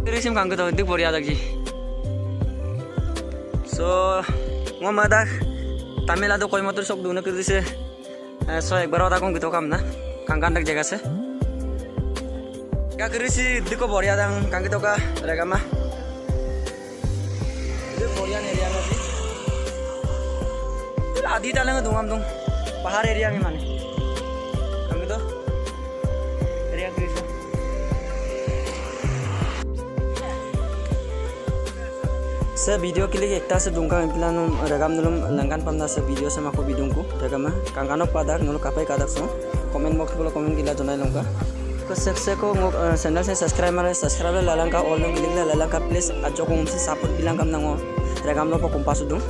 Kirisim kanggo tau dik boria lagi. So ngomadak Tamil Nadu कोई मतलब शौक दूने कर दिसे सो एक बार वादा कौन कितो काम ना कांगान तक जगह से क्या कर रही दिको बोरिया दांग कांगे तो का रहेगा मा ये बोरिया एरिया में भी आधी डालेंगे दूंगा हम तुम पहाड़ एरिया में माने कांगे तो एरिया कर से वीडियो के लिए एकटा से दुंका इम्प्लान रेगाम नुलुम लंगान पमना से वीडियो से माको बिदुंकु रेगामा कांगानक पादाक नुलु कापाई कादाक सो कमेंट बॉक्स बोलो कमेंट गिला जनाई लंका को से को चैनल से सब्सक्राइब लालंका ऑल नु गिलिंग लालंका प्लीज अजो को से सपोर्ट बिलां काम नंगो रेगाम लो को पासु दुं